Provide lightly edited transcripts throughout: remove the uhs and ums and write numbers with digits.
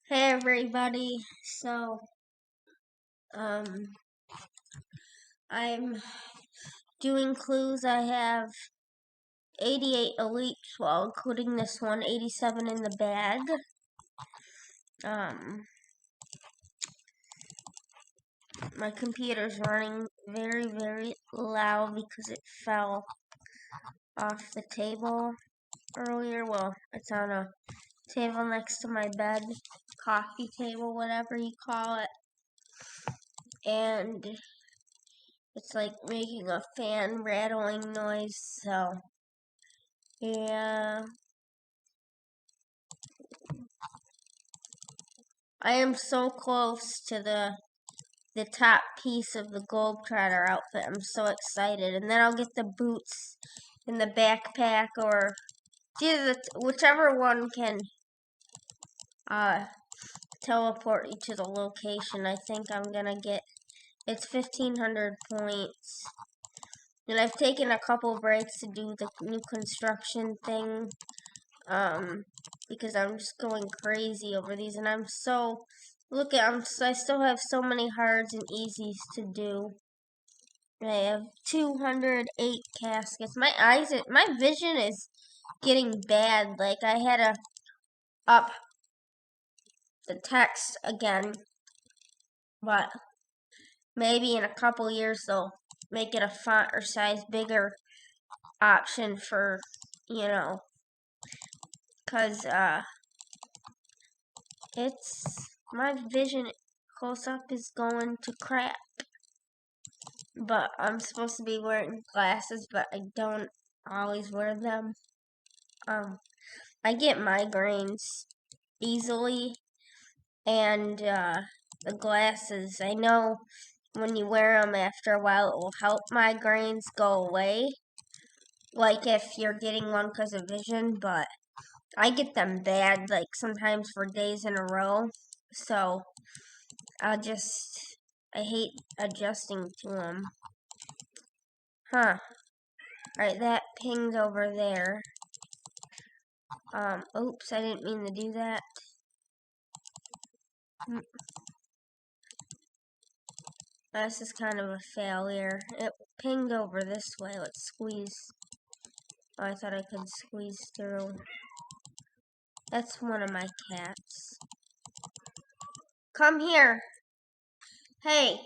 Hey everybody, so I'm doing clues. I have 88 elites, well including this one, 87 in the bag. My computer's running very loud because it fell off the table earlier. Well, it's on a table next to my bed, coffee table, whatever you call it. And it's like making a fan rattling noise, so yeah. I am so close to the top piece of the Globetrotter outfit. I'm so excited. And then I'll get the boots and the backpack, or whichever one can teleport you to the location. I think I'm gonna get, it's 1,500 points. And I've taken a couple breaks to do the new construction thing. Because I'm just going crazy over these, and I'm so, I still have so many hards and easies to do. I have 208 caskets. My vision is getting bad. Like, I had to up the text again, but maybe in a couple years they'll make it a font or size bigger option for, cause, my vision close up is going to crap. But I'm supposed to be wearing glasses, but I don't always wear them. I get migraines easily, and the glasses, I know when you wear them after a while, it will help migraines go away. Like if you're getting one because of vision, but I get them bad, like sometimes for days in a row. So I hate adjusting to them. Huh. Alright, that pinged over there. Oops, I didn't mean to do that. This is kind of a failure. It pinged over this way. Let's squeeze. Oh, I thought I could squeeze through. That's one of my cats. Come here. Hey,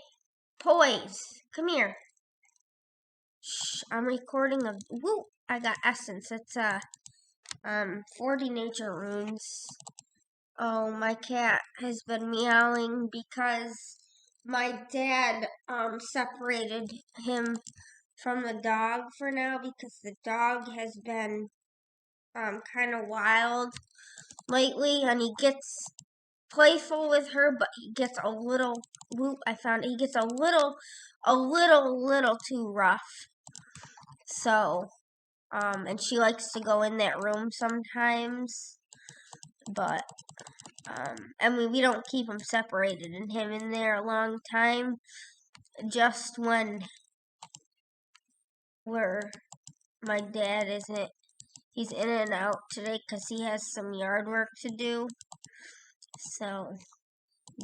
poise. Come here. Shh, I'm recording a, woo, I got essence. It's, 40 nature runes. Oh, my cat has been meowing because my dad, separated him from the dog for now because the dog has been, kind of wild lately, and he gets playful with her, but he gets a little, he gets a little too rough. So, and she likes to go in that room sometimes, but, I mean, we don't keep him separated and him in there a long time, just when my dad isn't, he's in and out today because he has some yard work to do, so,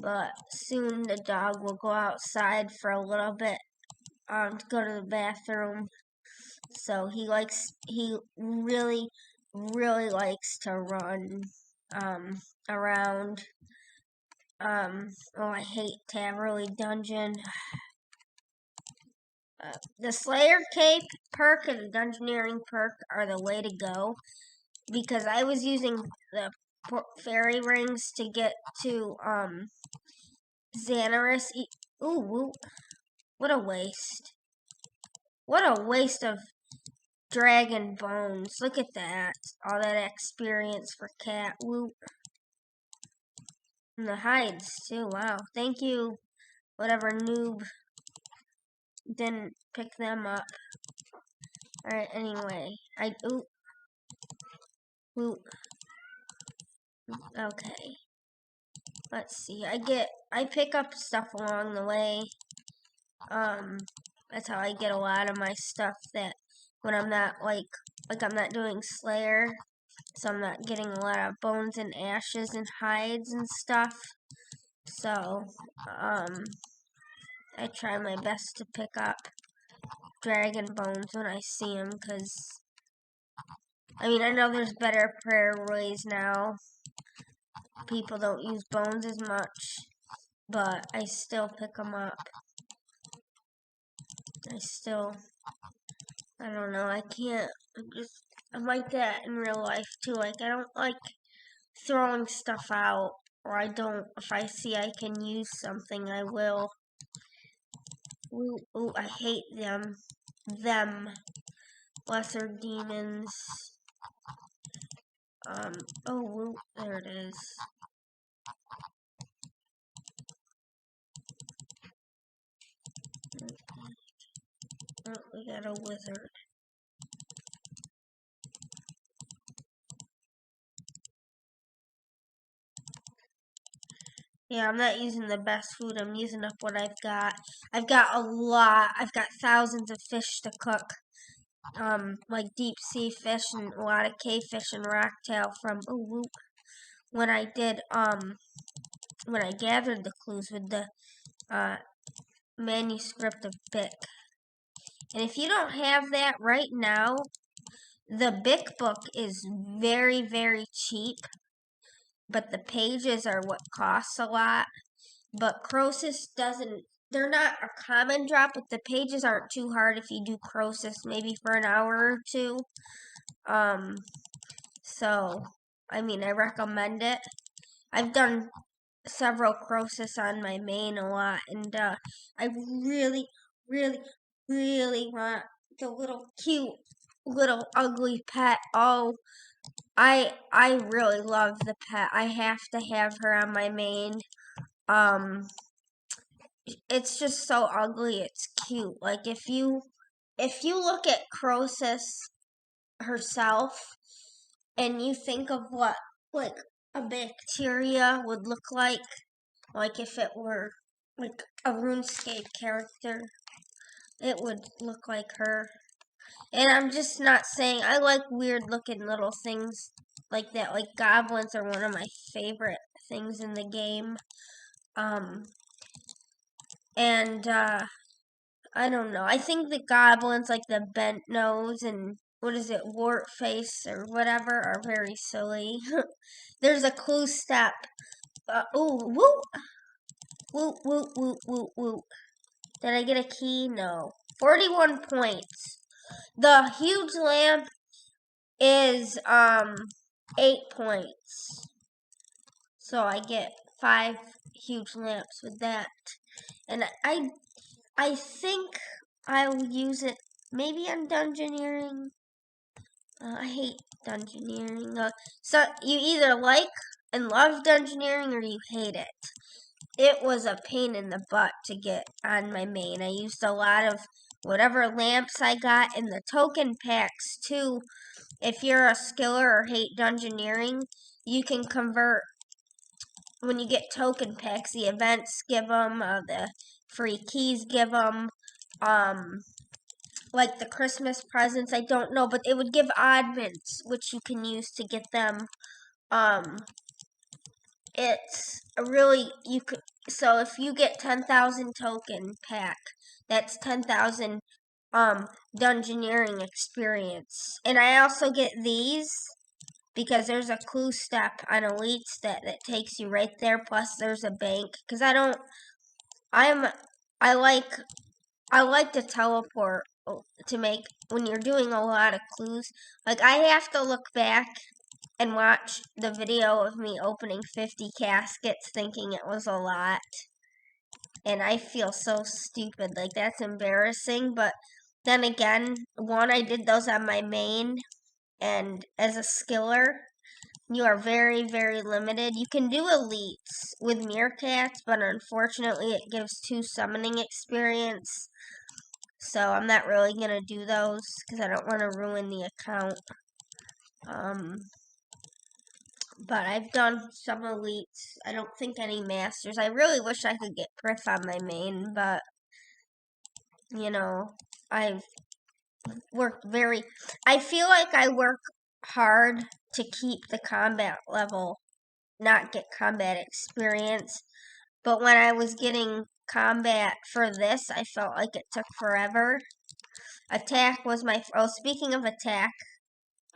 but soon the dog will go outside for a little bit, to go to the bathroom, so he really likes to run, around. Oh, I hate Taverly Dungeon. The Slayer Cape perk and the Dungeoneering perk are the way to go, because I was using the fairy rings to get to, Xanaris. Ooh, what a waste. What a waste of dragon bones. Look at that. All that experience for cat. Woo. And the hides, too. Wow. Thank you, whatever noob didn't pick them up. Alright, anyway. Ooh. Okay. Let's see. I pick up stuff along the way. That's how I get a lot of my stuff that when I'm not, I'm not doing Slayer. so I'm not getting a lot of bones and ashes and hides and stuff. So, I try my best to pick up dragon bones when I see them, because, I mean, I know there's better prayer ways now. People don't use bones as much, but I still pick them up. I don't know, I'm like that in real life too. Like, I don't like throwing stuff out, or if I see I can use something, I will. Ooh, I hate them. Lesser demons. Oh, there it is. Oh, we got a wizard. Yeah, I'm not using the best food. I'm using up what I've got. I've got a lot. I've got thousands of fish to cook. Like deep sea fish and a lot of cave fish and rocktail from when I did when I gathered the clues with the manuscript of Bic. And if you don't have that right now, the Bic book is very, very cheap, but the pages are what costs a lot. But Croesus they're not a common drop, but the pages aren't too hard if you do Croesus maybe for an hour or two. So, I mean, I recommend it. I've done several Croesus on my main a lot, and I really, really, really want the little cute, little ugly pet. Oh, I really love the pet. I have to have her on my main. It's just so ugly. It's cute. Like if you look at Croesus herself and you think of what like a bacteria would look like if it were like a RuneScape character, it would look like her. And I'm just not saying, I like weird looking little things like that. Like goblins are one of my favorite things in the game. And I don't know. I think the goblins, like the bent nose and wart face or whatever, are very silly. There's a clue step. Ooh, woo, woo, woo, woo, woo, woo. Did I get a key? No. 41 points. The huge lamp is 8 points. So I get 5 huge lamps with that. And I think I'll use it maybe on dungeoneering. I hate dungeoneering. So you either like and love dungeoneering or you hate it. It was a pain in the butt to get on my main. I used a lot of whatever lamps I got in the token packs too. If you're a skiller or hate dungeoneering, you can convert when you get token packs. The events give them, the free keys give them, like the Christmas presents. I don't know, but it would give oddments, which you can use to get them. It's really so if you get 10,000 token pack, that's 10,000 dungeoneering experience. And I also get these because there's a clue step on elites that takes you right there, plus there's a bank, because I like to teleport to make when you're doing a lot of clues. Like I have to look back and watch the video of me opening 50 caskets thinking it was a lot. And I feel so stupid. Like, that's embarrassing. But then again, I did those on my main. And as a skiller, you are very, very limited. You can do elites with meerkats, but unfortunately it gives 2 summoning experience. So I'm not really going to do those because I don't want to ruin the account. But I've done some elites. I don't think any masters. I really wish I could get Prif on my main, but, you know, I've worked I feel like I work hard to keep the combat level, not get combat experience. But when I was getting combat for this, I felt like it took forever. Attack was speaking of attack,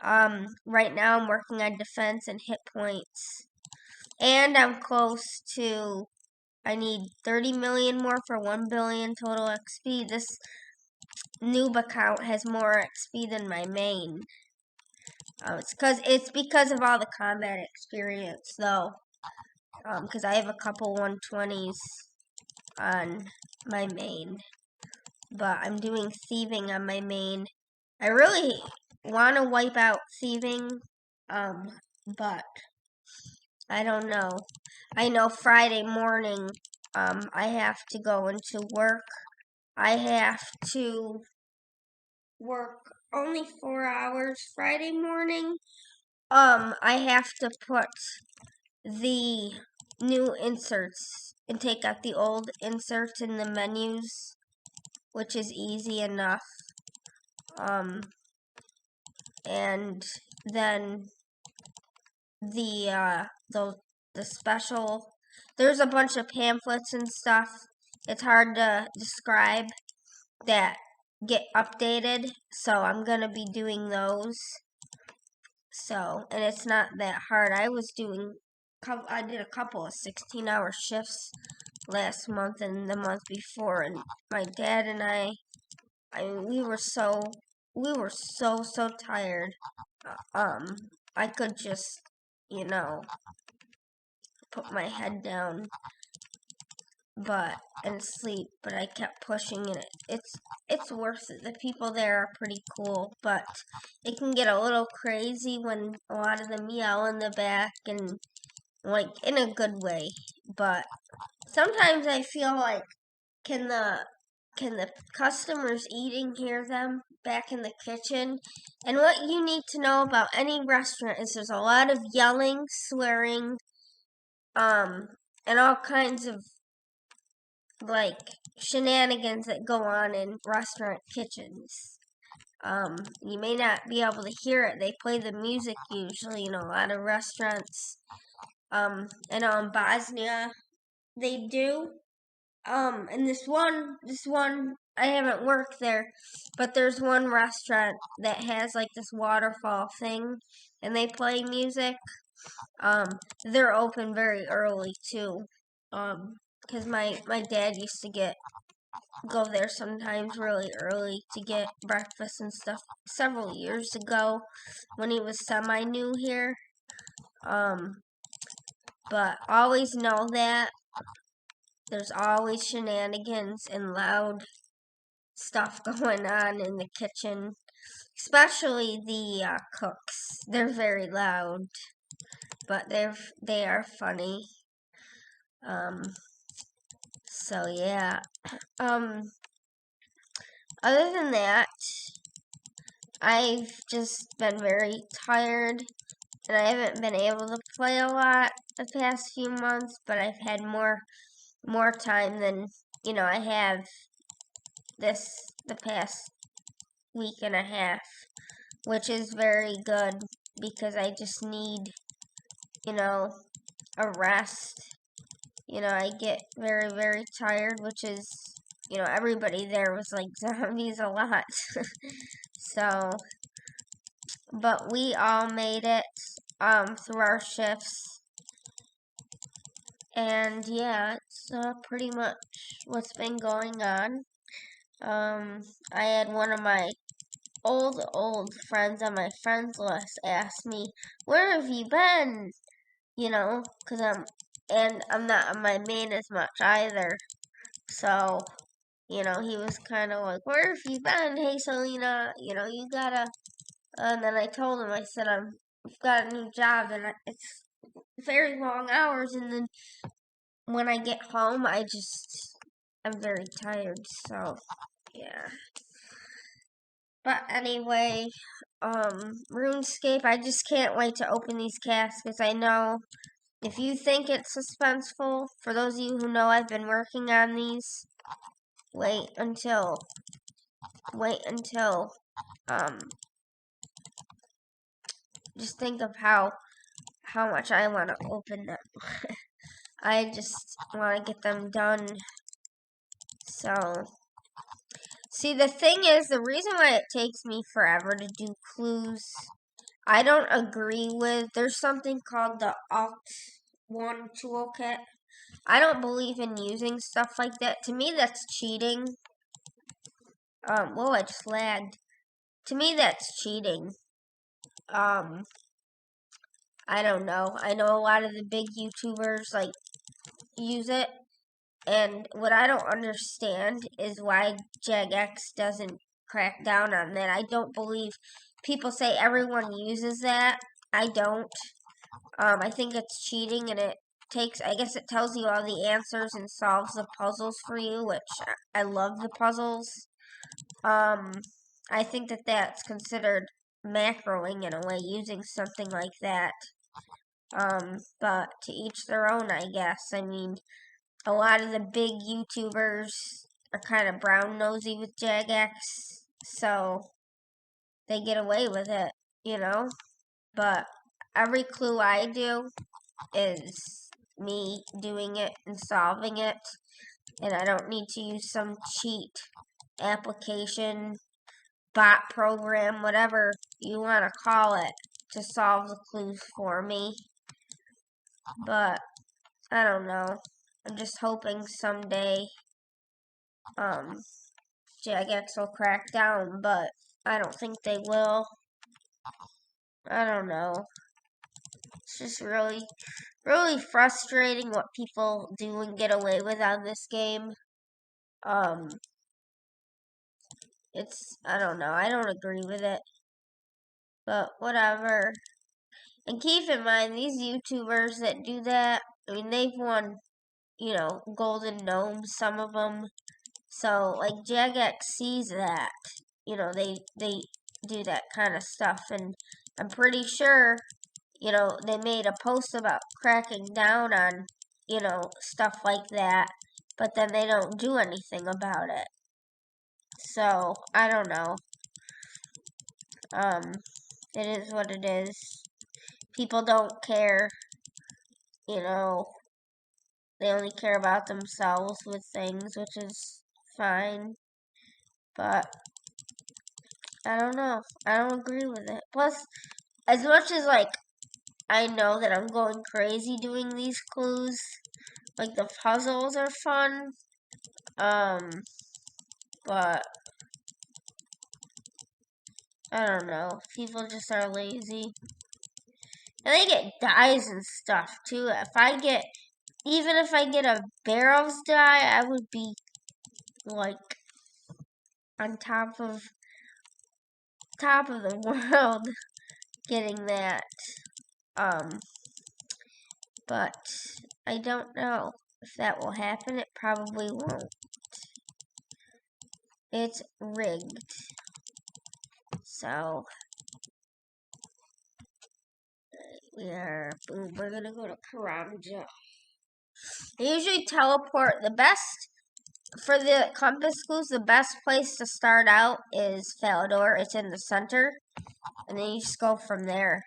right now I'm working on defense and hit points. And I'm close to, I need 30 million more for 1 billion total XP. This noob account has more XP than my main. It's because of all the combat experience though. Because I have a couple 120s on my main. But I'm doing thieving on my main. I really want to wipe out thieving, but I don't know. I know Friday morning, I have to go into work. I have to work only 4 hours Friday morning. I have to put the new inserts and take out the old inserts in the menus, which is easy enough. And then the special, there's a bunch of pamphlets and stuff. It's hard to describe that get updated, so I'm gonna be doing those. So, and it's not that hard. I did a couple of 16-hour shifts last month and the month before, and my dad and I mean, we were so tired. I could just, put my head down and sleep, but I kept pushing, and it's worth it. The people there are pretty cool, but it can get a little crazy when a lot of them yell in the back, and like in a good way. But sometimes I feel like, can the customers eating hear them back in the kitchen? And what you need to know about any restaurant is there's a lot of yelling, swearing, and all kinds of like shenanigans that go on in restaurant kitchens. You may not be able to hear it. They play the music usually in a lot of restaurants. And in Bosnia, they do. And this one, I haven't worked there, but there's one restaurant that has like this waterfall thing, and they play music. They're open very early too. Because my dad used to go there sometimes really early to get breakfast and stuff several years ago when he was semi-new here. But always know that there's always shenanigans and loud stuff going on in the kitchen, especially the cooks. They're very loud, but they are funny. So yeah. Other than that, I've just been very tired, and I haven't been able to play a lot the past few months, but I've had more time than, I have the past week and a half, which is very good because I just need, a rest. I get very, very tired, which is, everybody there was like zombies a lot. So, but we all made it, through our shifts. And yeah, it's pretty much what's been going on. I had one of my old friends on my friends list ask me, "Where have you been?" Because I'm not on my main as much either. So, he was kind of like, "Where have you been? Hey, Selena, you gotta." And then I told him, I said, I've got a new job, and it's very long hours, and then when I get home, I'm very tired, so, yeah. But anyway, RuneScape, I just can't wait to open these caskets. I know if you think it's suspenseful, for those of you who know I've been working on these, wait until, just think of how much I want to open them. I just want to get them done. So, see, the thing is, the reason why it takes me forever to do clues, I don't agree with. There's something called the Alt1 toolkit. I don't believe in using stuff like that. To me, that's cheating. Whoa, I just lagged. To me, that's cheating. I don't know. I know a lot of the big YouTubers, like, use it. And what I don't understand is why Jagex doesn't crack down on that. I don't believe people say everyone uses that. I don't. I think it's cheating, and it takes, I guess it tells you all the answers and solves the puzzles for you, which I love the puzzles. I think that that's considered macroing in a way, using something like that. But to each their own, I guess. I mean, a lot of the big YouTubers are kind of brown nosy with Jagex, so they get away with it, you know? But every clue I do is me doing it and solving it, and I don't need to use some cheat application, bot program, whatever you want to call it, to solve the clues for me. But I don't know. I'm just hoping someday Jagex will crack down, but I don't think they will. I don't know. It's just really, really frustrating what people do and get away with on this game. I don't know. I don't agree with it. But whatever. And keep in mind, these YouTubers that do that, I mean, they've won, Golden Gnomes, some of them. So, like, Jagex sees that. They do that kind of stuff. And I'm pretty sure, they made a post about cracking down on, stuff like that. But then they don't do anything about it. So, I don't know. It is what it is. People don't care, they only care about themselves with things, which is fine. But, I don't know. I don't agree with it. Plus, as much as, like, I know that I'm going crazy doing these clues, like, the puzzles are fun, but I don't know. People just are lazy. And they get dyes and stuff, too. Even if I get a barrels dye, I would be, like, on top of the world getting that. But I don't know if that will happen. It probably won't. It's rigged. So, we're gonna go to Karanja. I usually teleport. For the compass clues, the best place to start out is Falador. It's in the center. And then you just go from there.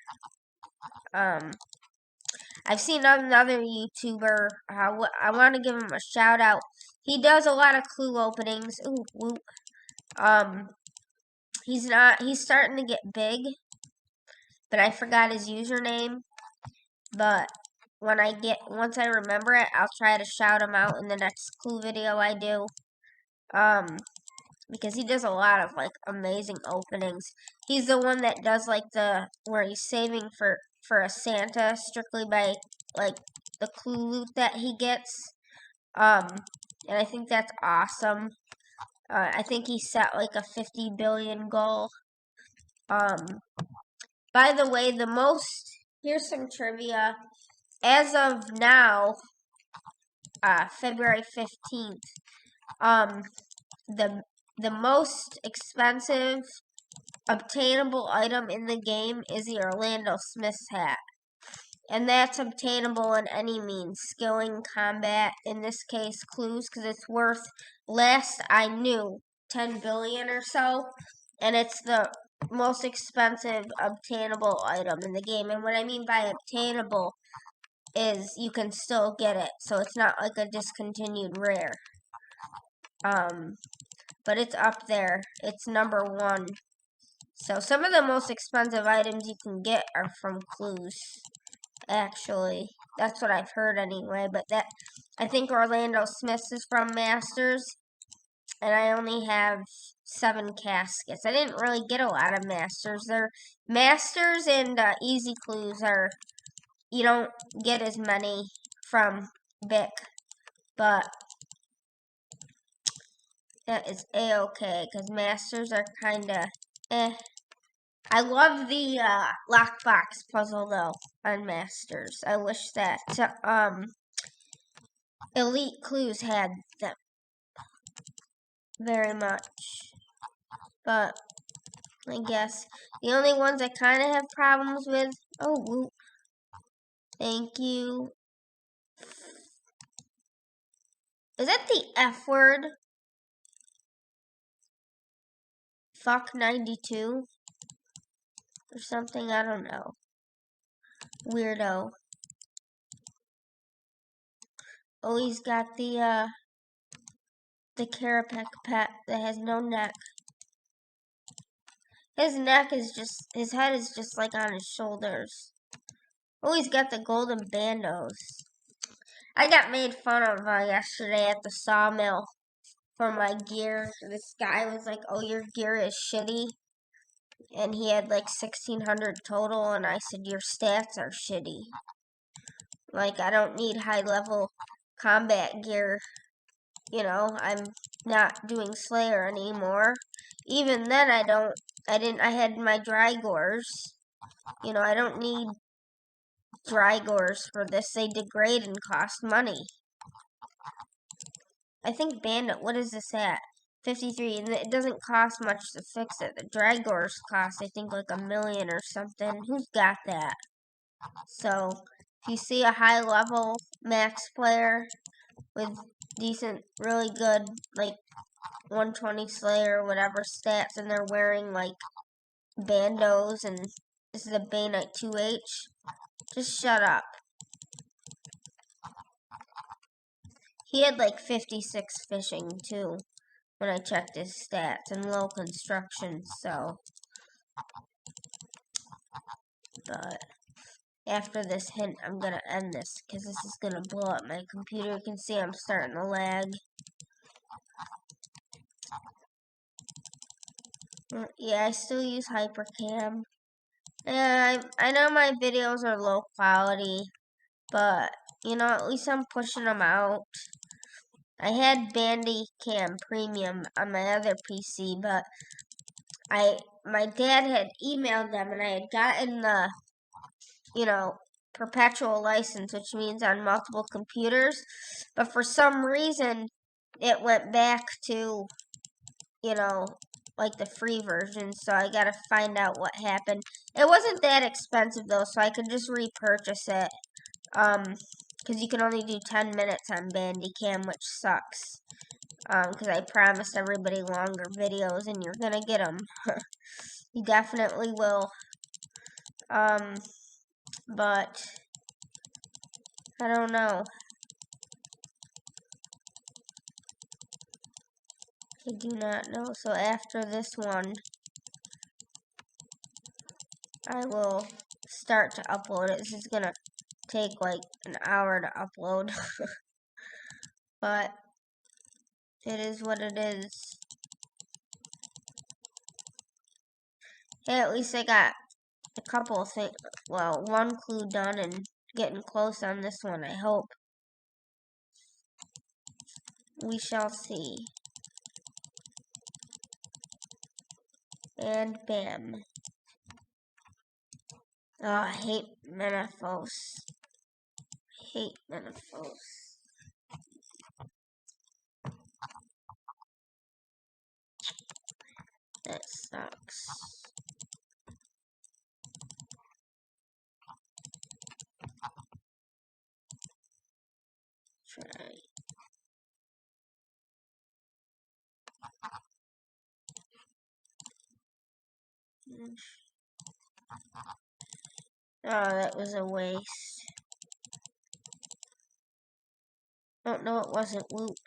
I've seen another YouTuber. I want to give him a shout out. He does a lot of clue openings. Ooh, whoop. He's starting to get big, but I forgot his username. But once I remember it, I'll try to shout him out in the next clue video I do. Because he does a lot of, like, amazing openings. He's the one that does, like, where he's saving for a Santa strictly by, like, the clue loot that he gets. And I think that's awesome. I think he set, like, a 50 billion goal. By the way, here's some trivia. As of now, February 15th, the most expensive obtainable item in the game is the Orlando Smith's hat. And that's obtainable in any means, skilling, combat, in this case clues, because it's worth, last I knew, 10 billion or so. And it's the most expensive obtainable item in the game. And what I mean by obtainable is you can still get it, so it's not like a discontinued rare. But it's up there. It's number 1. So some of the most expensive items you can get are from clues. Actually, that's what I've heard anyway. But I think Orlando Smith's is from Masters, and I only have 7 caskets. I didn't really get a lot of Masters. Masters and Easy Clues are, you don't get as many from Vic, but that is a-okay, because Masters are kinda eh. I love the lockbox puzzle though on Masters. I wish that Elite Clues had them very much. But I guess the only ones I kind of have problems with. Oh, whoop. Thank you. Is that the F word? Fuck 92 or something? I don't know. Weirdo. Oh, he's got the Carapac pet that has no neck. His neck is just, his head is just like on his shoulders. Oh, he's got the golden bandos. I got made fun of yesterday at the sawmill for my gear. This guy was like, oh, your gear is shitty. And he had like 1,600 total, and I said, your stats are shitty. Like, I don't need high level combat gear. You know, I'm not doing Slayer anymore. Even then, I had my Drygores. You know, I don't need Drygores for this. They degrade and cost money. I think Bandit, what is this at? 53, and it doesn't cost much to fix it. The Drygores cost, I think, like $1 million or something. Who's got that? So, if you see a high level max player with decent, really good, like 120 Slayer or whatever stats, and they're wearing like bandos, and this is a Bayonet 2H, just shut up. He had like 56 fishing too when I checked his stats, and low construction, so. But after this hint, I'm gonna end this because this is gonna blow up my computer. You can see I'm starting to lag. Yeah, I still use Hypercam. Yeah, I know my videos are low quality, but you know, at least I'm pushing them out. I had Bandicam Premium on my other PC, but my dad had emailed them, and I had gotten the, you know, perpetual license, which means on multiple computers, but for some reason it went back to, you know, like the free version, so I gotta find out what happened. It wasn't that expensive though, so I could just repurchase it, because you can only do 10 minutes on Bandicam, which sucks, because I promised everybody longer videos, and you're gonna get them. You definitely will, but I don't know. I do not know. So after this one, I will start to upload it. This is gonna take like an hour to upload. But it is what it is. Hey, at least I got a couple of things. Well, one clue done and getting close on this one, I hope. We shall see. And bam. Oh, I hate Menaphos. Hate Menaphos. That sucks. Try. Oh, that was a waste. Oh, no, it wasn't loot.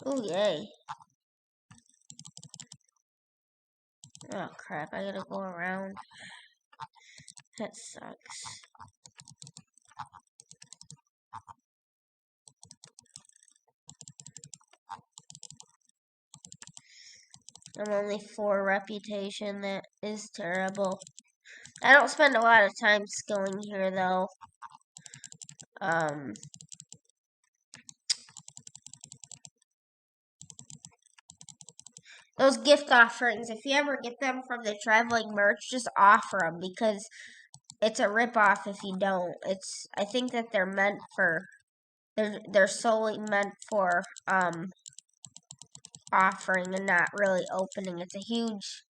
Oh, yay. Oh, crap, I gotta go around. That sucks. I'm only 4 reputation. That is terrible. I don't spend a lot of time skilling here, though. Those gift offerings, if you ever get them from the traveling merch, just offer them, because it's a ripoff if you don't. I think that they're meant for, they're solely meant for, offering and not really opening. It's a huge,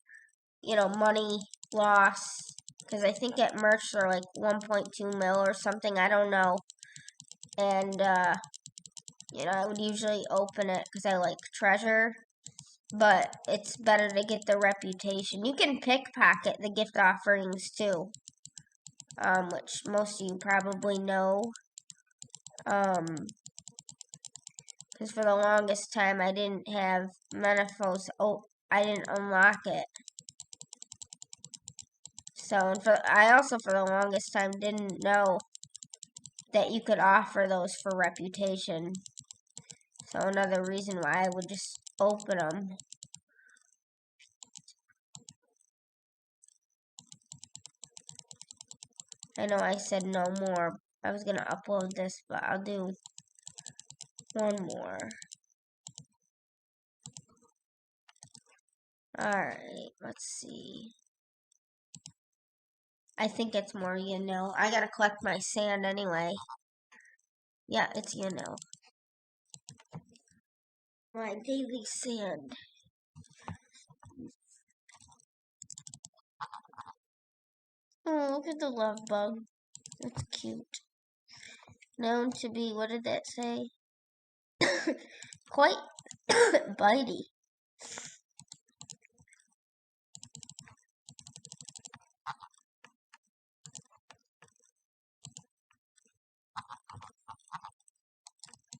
money loss, because I think at merch they're like 1.2 mil or something, I don't know. And, I would usually open it because I like treasure, but it's better to get the reputation. You can pickpocket the gift offerings too, which most of you probably know. Because for the longest time I didn't have Menifos. I didn't unlock it. So, I also for the longest time didn't know that you could offer those for reputation. So another reason why I would just open them. I know I said no more. I was gonna upload this, but I'll do one more. Alright, let's see. I think it's more I gotta collect my sand anyway. Yeah, it's my daily sand. Oh, look at the love bug. That's cute. Known to be, what did that say? Quite bitey.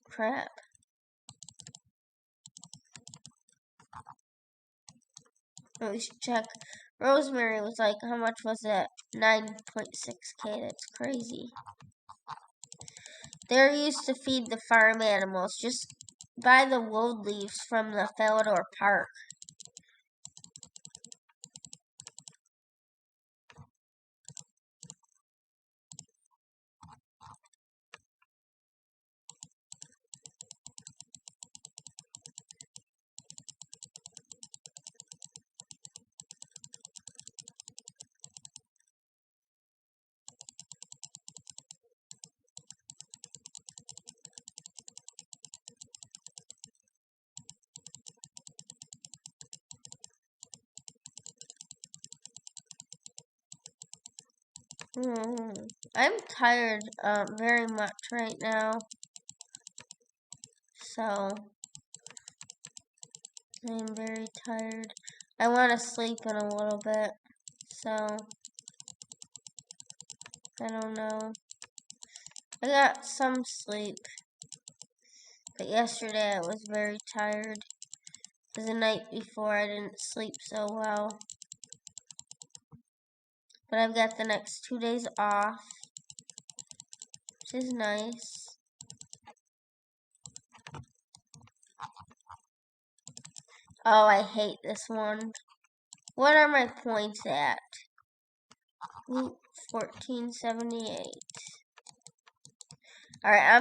Crap. Oh, we should check. Rosemary was like, how much was it? 9.6k. That's crazy. They're used to feed the farm animals. Just buy the woad leaves from the Falador Park. I'm tired very much right now. So, I'm very tired. I want to sleep in a little bit. So, I don't know. I got some sleep. But yesterday I was very tired. Because the night before I didn't sleep so well. But I've got the next 2 days off, which is nice. Oh, I hate this one. What are my points at? Ooh, 1478. Alright,